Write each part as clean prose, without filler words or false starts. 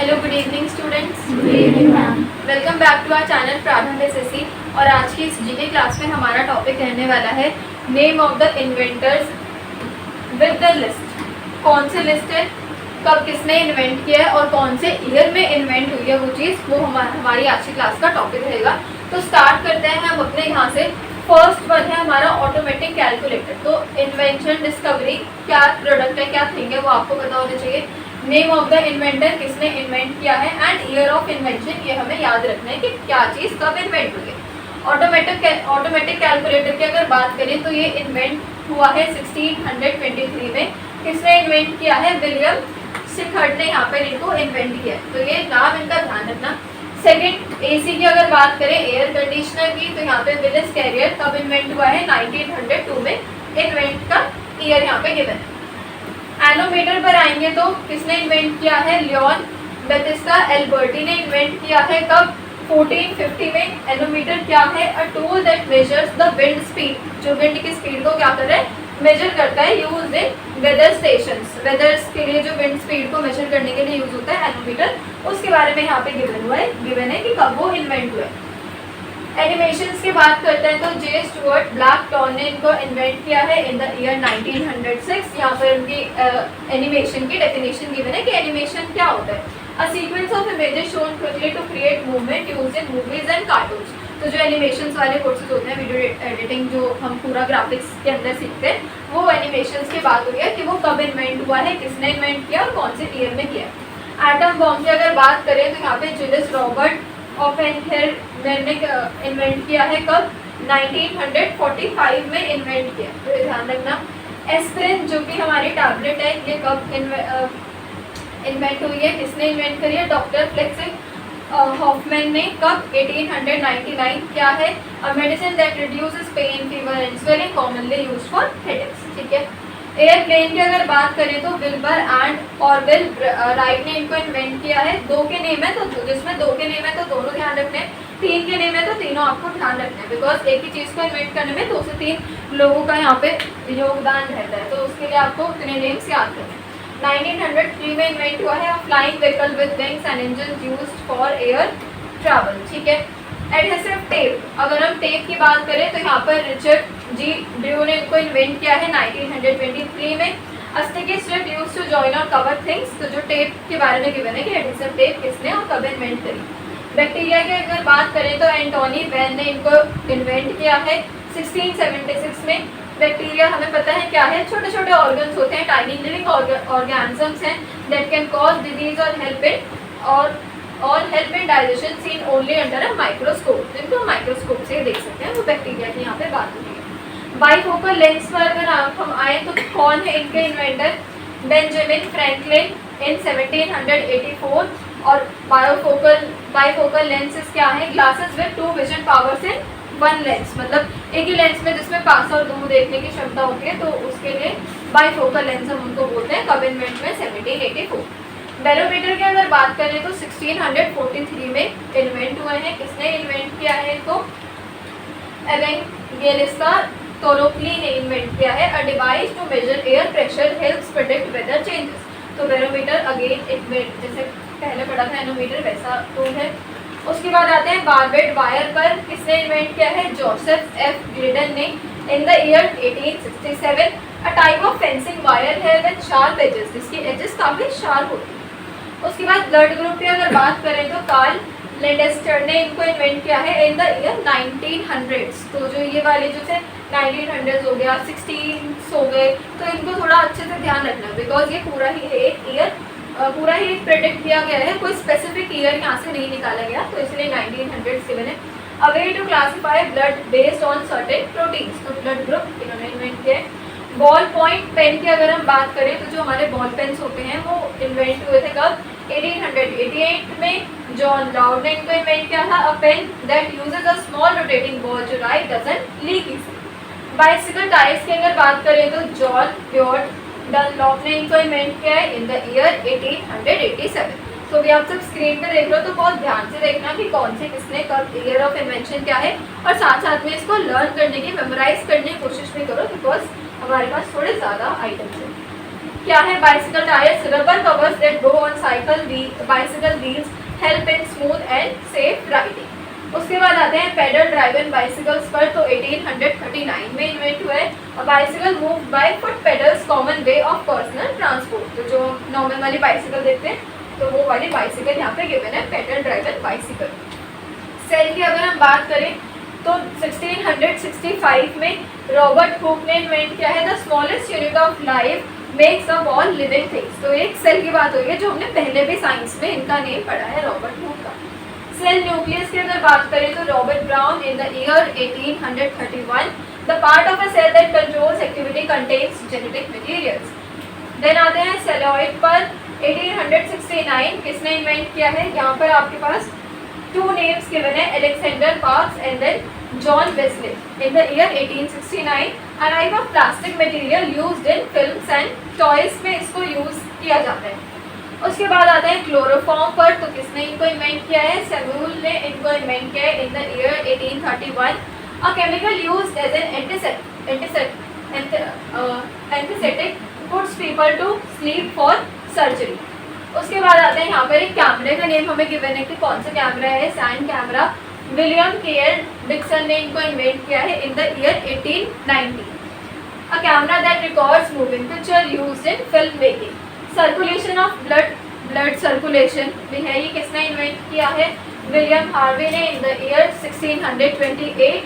Hello, good evening students. Good evening ma'am. Welcome back to our channel Prarambh SSC. और आज की इस GK class में हमारा टॉपिक रहने वाला है name of the inventors with the list. कौन से लिस्ट है, कब किसने इन्वेंट किया है और कौन से ईयर में इन्वेंट हुई है वो चीज़, वो हमारी आज की क्लास का टॉपिक रहेगा। तो स्टार्ट करते हैं हम अपने यहाँ से। फर्स्ट वन है हमारा ऑटोमेटिक कैलकुलेटर। तो इन्वेंशन, डिस्कवरी, क्या प्रोडक्ट है, क्या थिंग है, वो आपको पता होना चाहिए। नेम ऑफ द इन्वेंटर, किसने इन्वेंट किया है, एंड ईयर ऑफ इन्वेंशन, ये हमें याद रखना है कि क्या चीज़ कब इन्वेंट हुई है। ऑटोमेटिक कैलकुलेटर की अगर बात करें तो ये इन्वेंट हुआ है 1623 में। किसने इन्वेंट किया है? विलियम सिखर्ड ने यहाँ पर इनको इन्वेंट किया है। तो ये नाम इनका ध्यान रखना। सेकंड, एसी की अगर बात करें, एयर कंडीशनर की, तो यहाँ पे विलिस कैरियर कब इन्वेंट हुआ है? 1902 में। इन्वेंट का ईयर यहाँ पे गिवन है। एनोमीटर पर आएंगे तो किसने इन्वेंट किया है? लियोन बैटिस्टा एल्बर्टी ने इन्वेंट किया है। कब? 1450 में। एनोमीटर क्या है? A tool that measures the wind speed, जो विंड की स्पीड को क्या कर रहा है? मेजर करता है। Use in weather stations, weathers के लिए जो विंड स्पीड को मेजर करने के लिए यूज होता है एनोमीटर, उसके बारे में यहाँ पे गिवन है कि कब वो इन्वेंट हुआ है। एनिमेशंस की बात करते हैं तो जे स्टुअर्ट ब्लैकटॉन ने इनको इन्वेंट किया है इन द ईयर 1906। यहाँ पर उनकी एनिमेशन की डेफिनेशन गिवन है कि एनिमेशन क्या होता है? A sequence of images shown quickly to create movement used in movies and cartoons. तो जो एनिमेशंस वाले कोर्सेज होते हैं, वीडियो एडिटिंग जो हम पूरा ग्राफिक्स के अंदर सीखते हैं, वो एनिमेशंस की बात हुई है कि वो कब इन्वेंट हुआ है, किसने इन्वेंट किया और कौन से ईयर में किया है। एटम बॉम्ब की अगर बात करें तो यहाँ पे जुलियस रॉबर्ट ओपेनहेमर ने इन्वेंट किया है। कब? 1945 में इन्वेंट किया। तो ये ध्यान रखना। एस्पिरिन जो कि हमारी टैबलेट है, ये कब इन्वेंट हुई है, किसने इन्वेंट करी है? डॉक्टर फ्लेक्सिंग हॉफमैन ने। कब? 1899। क्या है? A medicine that reduces pain, fever and swelling, commonly used for headaches. ठीक है। एयरप्लेन की अगर बात करें तो विल्बर एंड ऑरवेल राइट ने इनको इन्वेंट किया है। दो के नेम है तो जिसमें दो के नेम है तो दोनों ध्यान रखने हैं, तीन के नेम है तो तीनों आपको ध्यान रखना है, बिकॉज एक ही चीज़ को इन्वेंट करने में 2 से 3 लोगों का यहाँ पे योगदान रहता है, तो उसके लिए आपको उतने नेम्स याद करने हैं। 1903 में इन्वेंट हुआ है flying vehicle with wings and engine used for air travel. ठीक है। एडहेसिव टेप, अगर हम टेप की बात करें तो यहाँ पर रिचर्ड जी ड्रू ने इनको इन्वेंट किया है 1923 में। अस्टिकी स्ट्रिप यूज्ड टू जॉइन और कवर थिंग्स, तो जो टेप के बारे में गिवन है कि एडहेसिव टेप किसने और कब इन्वेंट करी। बैक्टीरिया की अगर बात करें तो एंटोनी वेन ने इनको इन्वेंट किया है 1676 में। बैक्टीरिया हमें पता है क्या है? छोटे छोटे ऑर्गन्स होते हैं, टाइनी लिविंग ऑर्गेनिजम्स हैं दैट कैन कॉज डिजीज और help in digestion, seen only under a microscope. जिनको माइक्रोस्कोप से देख सकते हैं, वो बैक्टीरिया की यहाँ पे बात होती है। बाइफोकल लेंस पर अगर हम आए तो कौन है इनके इन्वेंटर? बेंजामिन फ्रैंकलिन इन 1784। और बाइफोकल लेंसेज क्या है? Glasses with 2 vision powers in 1 lens, मतलब एक ही लेंस में जिसमें पास और दूर देखने की क्षमता होती है, तो उसके लिए बाइफोकल लेंस हम उनको बोलते हैं। कब इन्वेंट में? 1784। बैरोमीटर की अगर बात करें तो 1643 में इन्वेंट हुए हैं। किसने इन्वेंट किया है इनको? एवेंगेलिस्टा टोलोप्ली ने इन्वेंट किया है। A device to measure air pressure helps predict weather changes. तो बैरोमीटर अगेन एक जैसे पहले पढ़ा था एनोमीटर, वैसा टूल है। उसके बाद आते हैं बारबेड वायर पर। किसने इन्वेंट किया है? जोसेफ एफ ग्लिडन ने इन the year 1867। A type of fencing wire है विद शार्प एजेस, जिसकी एजेस काफ़ी शार्प होती है। उसके बाद ब्लड ग्रुप की अगर बात करें तो कार्ल लेंडेस्टर ने इनको इन्वेंट किया है इन द ईयर 1900s। तो जो ये वाले जो थे 1900s हो गया, 16s हो गए, तो इनको थोड़ा अच्छे से ध्यान रखना, बिकॉज ये पूरा ही एक ईयर पूरा ही प्रेडिक्ट किया गया है, कोई स्पेसिफिक ईयर यहाँ से नहीं निकाला गया, तो इसलिए 1900s गिवन है। A way to classify blood based on certain proteins, तो ब्लड ग्रुप इन्होंने इन्वेंट किया है। बॉल पॉइंट पेन की अगर हम बात करें तो जो हमारे बॉल पेन्स होते हैं वो इन्वेंट हुए थे कब? 1888 में। जॉन लाउड ने इनको इन्वेंट किया था। A pen that uses a small rotating ball to write doesn't leak easily. Bicycle tyres की अगर बात करें तो जॉन ब्योर्ड डनलॉप ने इनको इन्वेंट किया है इन द ईयर 1887। तो भी आप सब स्क्रीन पे देख रहे हो तो बहुत ध्यान से देखना कि कौन से किसने कब, ईयर ऑफ इन्वेंशन क्या है, और साथ साथ में इसको लर्न करने की, मेमोराइज करने की कोशिश भी करो, बिकॉज हमारे पास थोड़े ज़्यादा आइटम्स हैं। क्या है? Bicycle tyres, rubber covers that go on cycle bicycle wheels help in smooth and safe riding. उसके बाद आते हैं पेडल ड्राइवन बाइसिकल्स पर, तो 1839 में इन्वेंट हुआ है। Bicycle move by foot pedals, common way of personal transport. तो जो नॉर्मल वाली बाइसिकल देखते हैं तो वो वाली बाइसिकल यहाँ पे गिवन है, पेडल ड्राइवन बाइसिकल। सेल की अगर हम बात करें तो 1665 में रॉबर्ट हुक ने इन्वेंट किया है। The smallest unit of life makes up all living things. तो एक सेल की बात हुई है जो हमने पहले भी साइंस में इनका नेम पढ़ा है, रॉबर्ट हुक का। सेल न्यूक्लियस की अगर बात करें तो Robert Brown in the year 1831, the part of a cell that controls activity contains genetic materials. Then आते हैं सेलॉइड पर, 1869 किसने इन्वेंट किया है? यहाँ पर आपके पास टू नेम्स गिवन है, Alexander Parkes and then John Wesley. In the year 1869 a type of plastic material used in films and toys में इसको यूज किया जाता है। उसके बाद आता है क्लोरोफॉर्म पर, तो किसने इनको इन्वेंट किया है? सैमुअल ने इनको इन्वेंट किया है in the year 1831। A chemical used as an antiseptic puts people to sleep for surgery. उसके बाद आते हैं यहाँ पर एक कैमरे का नेम हमें गिवन है कि कौन सा कैमरा है, सैन कैमरा। विलियम केयर डिक्सन ने इनको इन्वेंट किया है in the year 1890। A camera that records moving picture used in film making. Circulation of blood circulation भी है, ये किसने इन्वेंट किया है? विलियम हार्वे ने इन द ईयर 1628।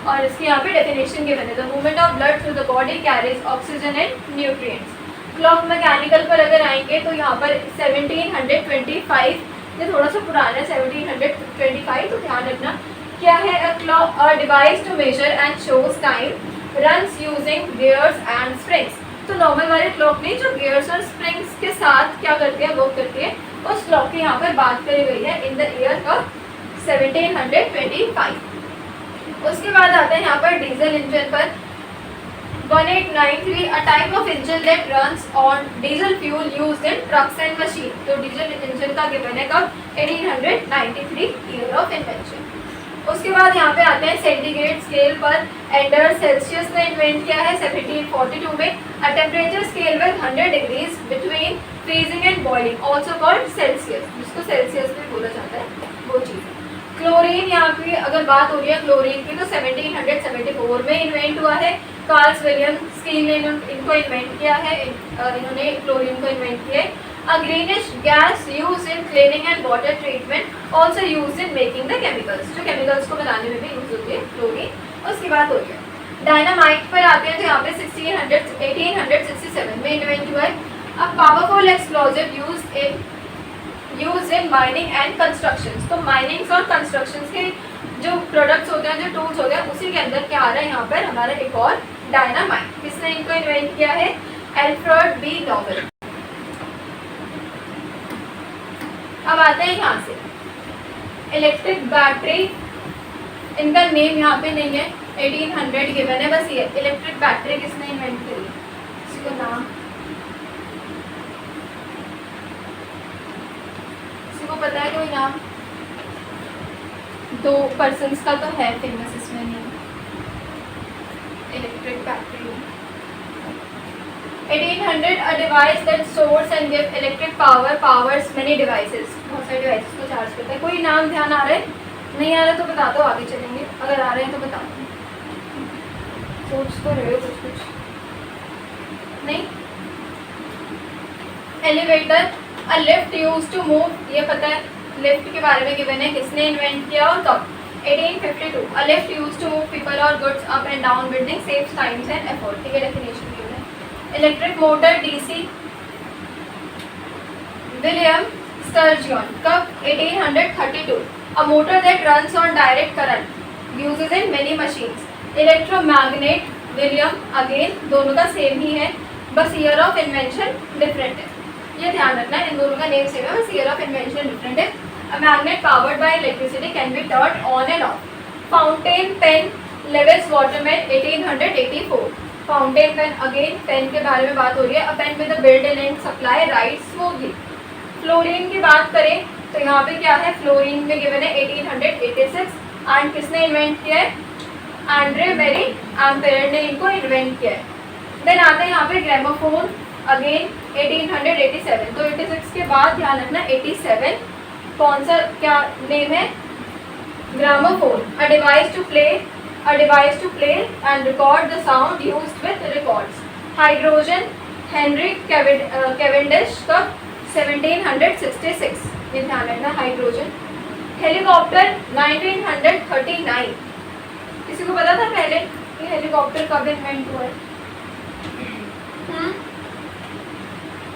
और इसकी यहाँ पे डेफिनेशन गिवन है, the movement of blood through the body carries oxygen and nutrients. Clock mechanical पर अगर आएंगे तो यहाँ पर 1725, ये थोड़ा सा पुराना है 1725, तो ध्यान रखना क्या है? A clock, a device to measure and shows time runs using gears and springs. तो नॉर्मल वाले क्लॉक नहीं, जो गियर्स और स्प्रिंग्स के साथ क्या करती है, वर्क करती है, उस क्लॉक की यहाँ पर बात करी गई है इन द ईयर ऑफ 1725। उसके बाद आते हैं यहाँ पर डीजल इंजन पर, 1893 a type of engine that runs on diesel fuel used in trucks and machines। तो डीजल इंजन का गिवन है कब? 1893 ईयर ऑफ इन्वेंशन। उसके बाद यहाँ पे आते हैं सेंटीग्रेड स्केल पर, एंडर सेल्सियस ने इन्वेंट किया है 1742 में। अ temperature scale with 100 degrees between freezing and boiling, also called Celsius, जिसको सेल्सियस भी बोला जाता है, वो चीज़। क्लोरीन, यहाँ पे अगर बात हो रही है क्लोरीन की तो 1774 में इन्वेंट हुआ है। कार्ल्स विलियम स्कील ने इनको इन्वेंट किया है, इन्होंने क्लोरीन को इन्वेंट किया है। A greenish gas used in cleaning and water treatment, also used in making the chemicals. जो केमिकल्स को बनाने में भी यूज होती है क्लोरीन। उसकी बात हो रही है डायनामाइट पर आते हैं, तो यहाँ पे 1867 में इन्वेंट हुआ है। A powerful explosive use in mining and construction. तो माइनिंग्स और कंस्ट्रक्शन के जो प्रोडक्ट्स होते हैं, जो टूल्स होते हैं, उसी के अंदर क्या आ रहा है यहाँ पर हमारा एक और डायनामाइट। किसने इनको इन्वेंट किया है? Alfred B Nobel. अब आते हैं यहाँ से इलेक्ट्रिक बैटरी, इनका नेम यहाँ पे नहीं है, 1800 गिवन है बस। ये इलेक्ट्रिक बैटरी किसने इन्वेंट करी? किसी को नाम, किसी को पता है कोई नाम? दो पर्सन्स का तो है फेमस इसमें नहीं। Electric battery 1800 a device that stores and give electric power, powers many devices. बहुत सारे डिवाइसेस को चार्ज करता है। कोई नाम ध्यान आ रहा है? नहीं आ रहा तो बता दो, आगे चलेंगे। अगर आ रहे हैं तो बता दो, सोच तो रहे हो कुछ नहीं। Elevator, a lift used to move, ये पता है, लिफ्ट के बारे में गिवन है, किसने इन्वेंट किया और कब? 1852। A lift used to move people और goods up and down building, saves times and effort. ठीक है, डेफिनेशन गिवन है। Electric motor DC, William Sturgeon, कब? 1832। A motor that runs on direct current, uses in many machines. Electromagnet, William, again दोनों का same ही है, बस year of invention different है। ये ध्यान रखना है, इन दोनों का नेम सेम है, बस ईयर ऑफ इन्वेंशन डिफरेंट है। A magnet powered by electricity can be turned on and off. Fountain pen, Lewis Waterman, 1884। Fountain pen, again pen के बारे में बात हो रही है। A pen with a built in supply write smoothly. Fluorine की बात करें तो यहाँ पे क्या है, फ्लोरीन में गिवन है 1886। एंड किसने इन्वेंट किया है? एंड्रे मेरी एम्पेयर ने इनको इन्वेंट किया है। देन आते हैं यहाँ पे ग्रामोफोन, अगेन 1887। तो 86 के बाद ध्यान रखना 87 कौन सा क्या नेम है? Gramophone, a device to play and record the sound used with records. Hydrogen, Henry Cavendish का 1766, ये ध्यान रखना हाइड्रोजन। हेलीकॉप्टर 1939, किसी को पता था पहले कि हेलीकॉप्टर कब इन्वेंट हुआ है?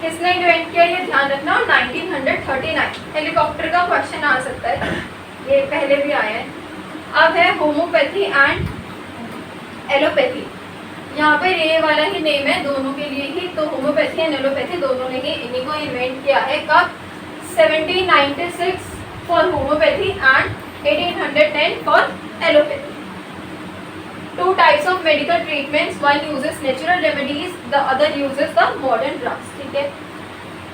किसने इन्वेंट किया ये ध्यान रखना। 1939 हेलीकॉप्टर का क्वेश्चन आ सकता है, ये पहले भी आया है। अब है होम्योपैथी एंड एलोपैथी, यहाँ पे ये वाला ही नेम है दोनों के लिए ही। तो होम्योपैथी एंड एलोपैथी दोनों ने ही इन्हीं को इन्वेंट किया है। कब? 1796 for homeopathy and 1810 for allopathy. Two types of medical treatments, one uses natural remedies, the other uses the modern drugs। ठीक है।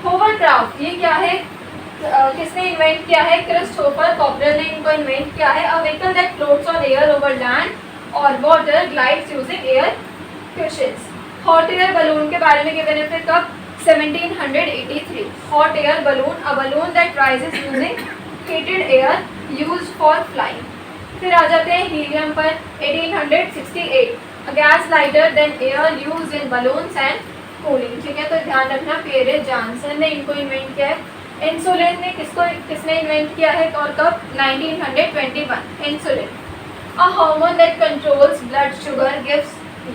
होवरक्राफ्ट ये क्या है? किसने इन्वेंट किया है? क्रिस्टोफर कॉपलर ने इनको इन्वेंट किया है। A vehicle that floats on air over land और water, glides using air cushions. Hot air balloon के बारे में गिवन है फिर कब? 1783। Hot air balloon, a balloon that rises using heated air used for flying. फिर आ जाते हैं हीलियम पर 1868, a gas lighter than air used in balloons and cooling. ठीक है, तो ध्यान रखना पीयर जॉनसन ने इनको इन्वेंट किया है। इंसुलिन ने किसने इन्वेंट किया है और कब? 1921। Insulin, a hormone that controls blood sugar,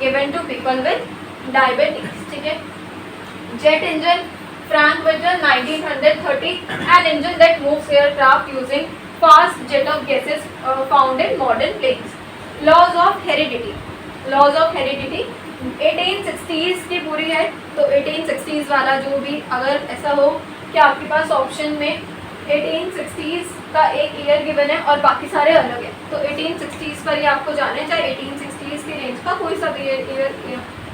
given to people with diabetes. ठीक है। Jet engine, Frank Wilson 1930, an engine that moves aircraft using fast jet of gases found in modern planes. Laws of heredity, 1860s की पूरी है। तो 1860s वाला जो भी अगर ऐसा हो कि आपके पास ऑप्शन में 1860s का एक ईयर गिवन है और बाकी सारे अलग है, तो 1860s पर ही आपको जाना है, चाहे 1860s की रेंज का कोई सा भी ईयर गिवन।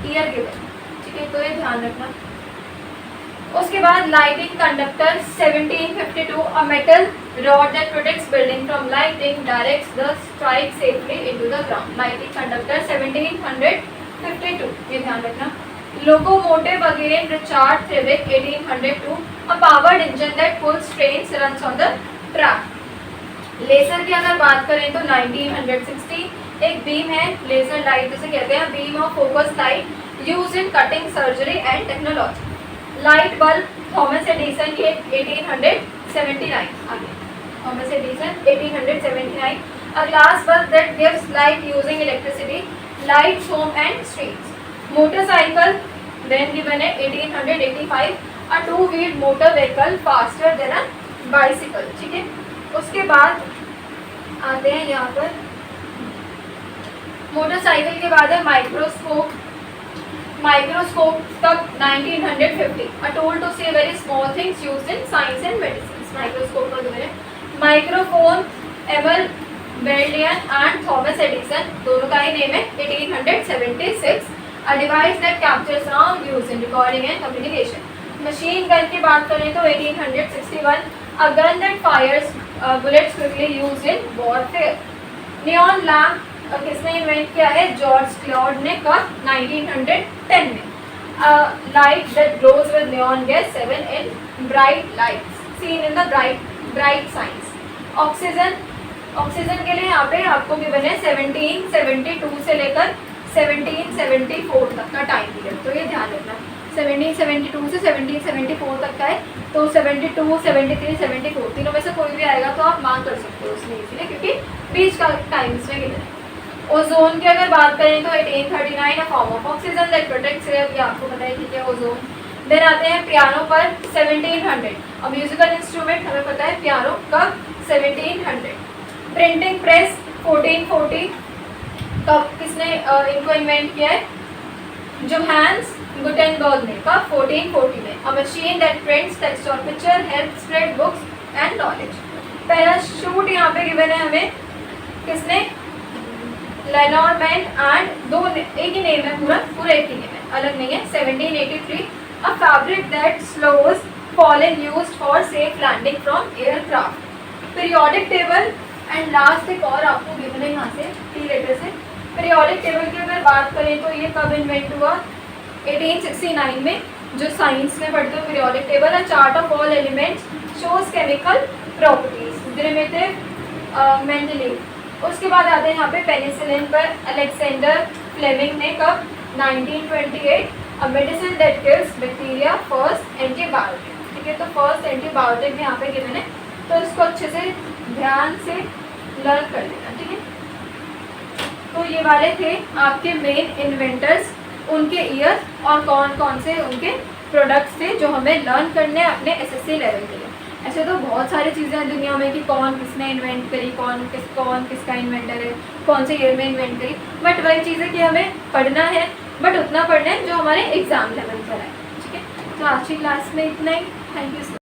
ठीक है, तो ये ध्यान रखना। उसके बाद lighting conductor 1752, a metal rod that protects building from lighting, directs the strike safely into the ground. Lighting conductor 1752, ये ध्यान रखना। Locomotive again Richard Trevithick 1802, a powered engine that pulls trains runs on the track. Laser की अगर बात करें तो 1960, एक beam है लेजर लाइट जिसे कहते हैं, beam of focus light used in cutting surgery and technology. Light bulb Thomas Edison के 1879, आगे Thomas Edison 1879, a glass bulb that gives light using electricity, lights home and streets. Motorcycle then given है 1885, a two wheeled motor vehicle faster than a bicycle. ठीक है, उसके बाद आते हैं यहाँ पर मोटरसाइकिल के बाद है माइक्रोस्कोप। माइक्रोस्कोप तक 1950, a tool to see very small things used in science and medicine। Microscope का है microphone, Emile Berliner and Thomas Edison, दोनों का ही नेम है 1876, a device that captures sound used in recording and communication। Machine gun की बात करें तो 1861, a gun that fires bullets quickly used in warfare। Neon lamp किसने इन्वेंट किया है? जॉर्ज क्लॉड ने। कब? 1910 में। Light that glows with neon gas 7 in bright lights seen in the bright science. Oxygen के लिए यहाँ पे आपको गिवन है 1772 से लेकर 1774 तक का टाइम पीरियड, तो ये ध्यान रखना। 1772 से 1774 तक का है, तो 72, 73, 74 तीनों में से कोई भी आएगा तो आप मार्क कर सकते हो उसमें इसीलिए, क्योंकि बीच का टाइम इसमें गिवन है। ओजोन की अगर बात करें तो 1839, a form of oxygen that protects air, ये आपको पता है ठीक है ओजोन। देन आते हैं पियानो पर 1700, और म्यूजिकल इंस्ट्रूमेंट हमें पता है पियानो कब? 1700। प्रिंटिंग प्रेस 1440, कब किसने इनको इन्वेंट किया है? जोहान्स गुटेनबर्ग ने। कब? 1440 में। A machine that prints text और picture help spread books and knowledge. Parachute यहाँ पे गिवन है हमें, किसने? लेनॉरमैन एंड दो एक ही नेम है, पूरा एक ही नेम है, अलग नहीं है। 1783, a fabric that slows falling used for safe landing from aircraft. Periodic table and last एक और आपको गिवन है यहाँ से टी लेटर से। पीरियोडिक टेबल की अगर बात करें तो ये कब इन्वेंट हुआ? 1869 में, जो साइंस में पढ़ते हो periodic table, a chart of all elements shows chemical properties, Dmitri Mendeleev. उसके बाद आते हैं यहाँ पे पेनिसिलिन पर अलेक्जेंडर फ्लेमिंग ने कब, 1928, अ medicine that kills bacteria, first antibiotic. ठीक है, तो फर्स्ट एंटीबायोटिक यहाँ पे गिवन है, तो इसको अच्छे से ध्यान से लर्न कर लेना। ठीक है, तो ये वाले थे आपके मेन इन्वेंटर्स, उनके ईयर और कौन कौन से उनके प्रोडक्ट्स थे जो हमें लर्न करने हैं अपने एसएससी लेवल के लिए। ऐसे तो बहुत सारी चीज़ें हैं दुनिया में कि कौन किसने इन्वेंट करी, कौन किसका इन्वेंटर है, कौन से ईयर में इन्वेंट करी, बट वही चीज़ें कि हमें पढ़ना है, बट उतना पढ़ना है जो हमारे एग्जाम लेवल पर है। ठीक है, तो आज की क्लास में इतना ही। Thank you.